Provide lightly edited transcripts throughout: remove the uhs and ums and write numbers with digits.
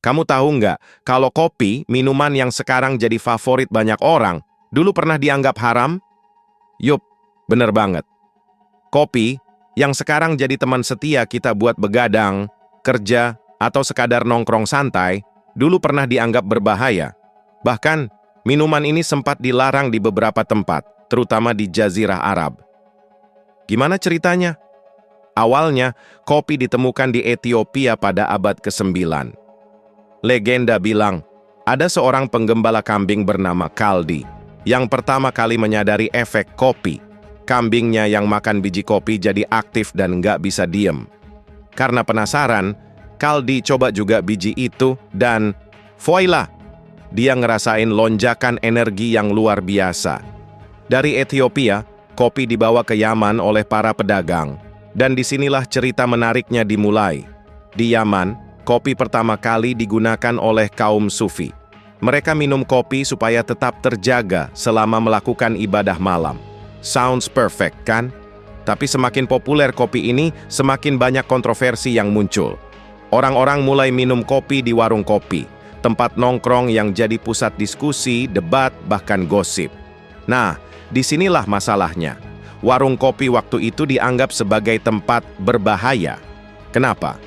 Kamu tahu nggak, kalau kopi, minuman yang sekarang jadi favorit banyak orang, dulu pernah dianggap haram? Yup, bener banget. Kopi, yang sekarang jadi teman setia kita buat begadang, kerja, atau sekadar nongkrong santai, dulu pernah dianggap berbahaya. Bahkan, minuman ini sempat dilarang di beberapa tempat, terutama di Jazirah Arab. Gimana ceritanya? Awalnya, kopi ditemukan di Ethiopia pada abad ke-9. Legenda bilang, ada seorang penggembala kambing bernama Kaldi, yang pertama kali menyadari efek kopi. Kambingnya yang makan biji kopi jadi aktif dan nggak bisa diem. Karena penasaran, Kaldi coba juga biji itu dan voila! Dia ngerasain lonjakan energi yang luar biasa. Dari Ethiopia, kopi dibawa ke Yaman oleh para pedagang. Dan disinilah cerita menariknya dimulai. Di Yaman, kopi pertama kali digunakan oleh kaum Sufi. Mereka minum kopi supaya tetap terjaga selama melakukan ibadah malam. Sounds perfect, kan? Tapi semakin populer kopi ini, semakin banyak kontroversi yang muncul. Orang-orang mulai minum kopi di warung kopi, tempat nongkrong yang jadi pusat diskusi, debat, bahkan gosip. Nah, disinilah masalahnya. Warung kopi waktu itu dianggap sebagai tempat berbahaya. Kenapa?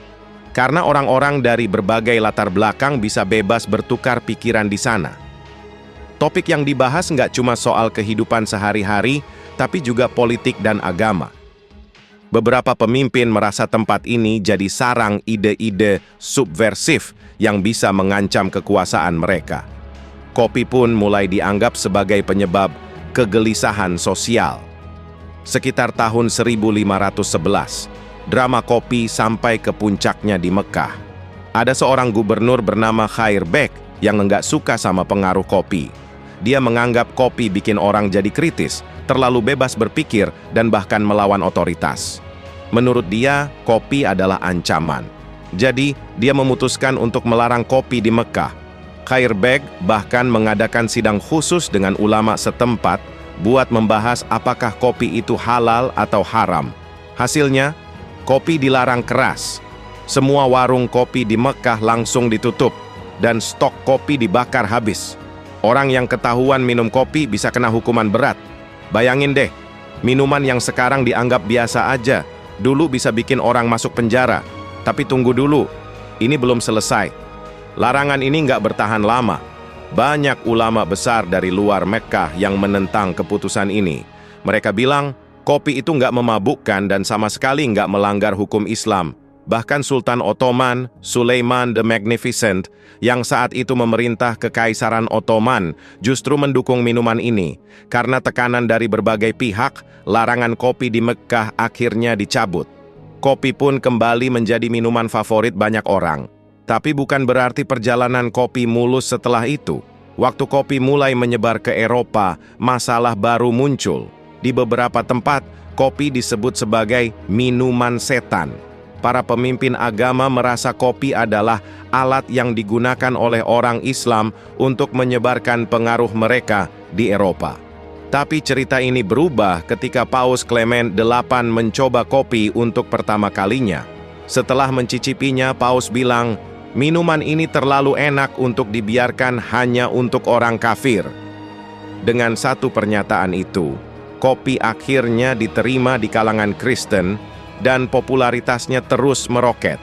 Karena orang-orang dari berbagai latar belakang bisa bebas bertukar pikiran di sana. Topik yang dibahas nggak cuma soal kehidupan sehari-hari, tapi juga politik dan agama. Beberapa pemimpin merasa tempat ini jadi sarang ide-ide subversif yang bisa mengancam kekuasaan mereka. Kopi pun mulai dianggap sebagai penyebab kegelisahan sosial. Sekitar tahun 1511, drama kopi sampai ke puncaknya di Mekah. Ada seorang gubernur bernama Khair Bek yang enggak suka sama pengaruh kopi. Dia menganggap kopi bikin orang jadi kritis, terlalu bebas berpikir, dan bahkan melawan otoritas. Menurut dia, kopi adalah ancaman. Jadi, dia memutuskan untuk melarang kopi di Mekah. Khair Bek bahkan mengadakan sidang khusus dengan ulama setempat buat membahas apakah kopi itu halal atau haram. Hasilnya, kopi dilarang keras. Semua warung kopi di Mekah langsung ditutup, dan stok kopi dibakar habis. Orang yang ketahuan minum kopi bisa kena hukuman berat. Bayangin deh, minuman yang sekarang dianggap biasa aja, dulu bisa bikin orang masuk penjara. Tapi tunggu dulu, ini belum selesai. Larangan ini nggak bertahan lama. Banyak ulama besar dari luar Mekkah yang menentang keputusan ini. Mereka bilang, kopi itu nggak memabukkan dan sama sekali nggak melanggar hukum Islam. Bahkan Sultan Ottoman, Sulaiman the Magnificent, yang saat itu memerintah Kekaisaran Ottoman, justru mendukung minuman ini. Karena tekanan dari berbagai pihak, larangan kopi di Mekkah akhirnya dicabut. Kopi pun kembali menjadi minuman favorit banyak orang. Tapi bukan berarti perjalanan kopi mulus setelah itu. Waktu kopi mulai menyebar ke Eropa, masalah baru muncul. Di beberapa tempat, kopi disebut sebagai minuman setan. Para pemimpin agama merasa kopi adalah alat yang digunakan oleh orang Islam untuk menyebarkan pengaruh mereka di Eropa. Tapi cerita ini berubah ketika Paus Clement VIII mencoba kopi untuk pertama kalinya. Setelah mencicipinya, Paus bilang, minuman ini terlalu enak untuk dibiarkan hanya untuk orang kafir. Dengan satu pernyataan itu, kopi akhirnya diterima di kalangan Kristen dan popularitasnya terus meroket.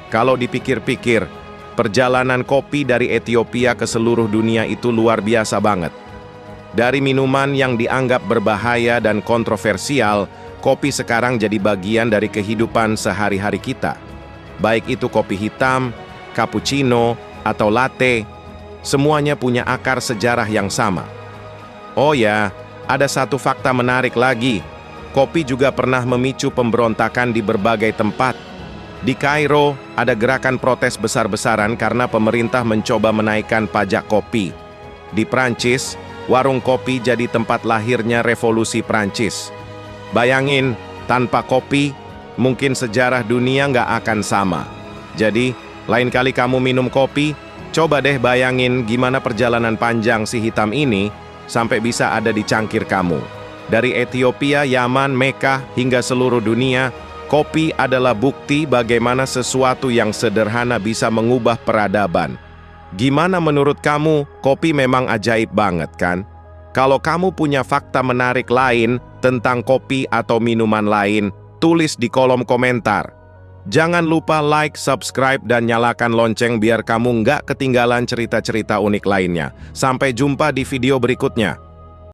Kalau dipikir-pikir, perjalanan kopi dari Ethiopia ke seluruh dunia itu luar biasa banget. Dari minuman yang dianggap berbahaya dan kontroversial, kopi sekarang jadi bagian dari kehidupan sehari-hari kita. Baik itu kopi hitam, cappuccino, atau latte, semuanya punya akar sejarah yang sama. Oh ya, ada satu fakta menarik lagi. Kopi juga pernah memicu pemberontakan di berbagai tempat. Di Kairo, ada gerakan protes besar-besaran karena pemerintah mencoba menaikkan pajak kopi. Di Prancis, warung kopi jadi tempat lahirnya revolusi Prancis. Bayangin, tanpa kopi, mungkin sejarah dunia nggak akan sama. Jadi, lain kali kamu minum kopi, coba deh bayangin gimana perjalanan panjang si hitam ini sampai bisa ada di cangkir kamu. Dari Ethiopia, Yaman, Mekah, hingga seluruh dunia, Kopi adalah bukti bagaimana sesuatu yang sederhana bisa mengubah peradaban. Gimana menurut kamu? Kopi memang ajaib banget, kan? Kalau kamu punya fakta menarik lain tentang kopi atau minuman lain, tulis di kolom komentar. Jangan lupa like, subscribe, dan nyalakan lonceng biar kamu nggak ketinggalan cerita-cerita unik lainnya. Sampai jumpa di video berikutnya.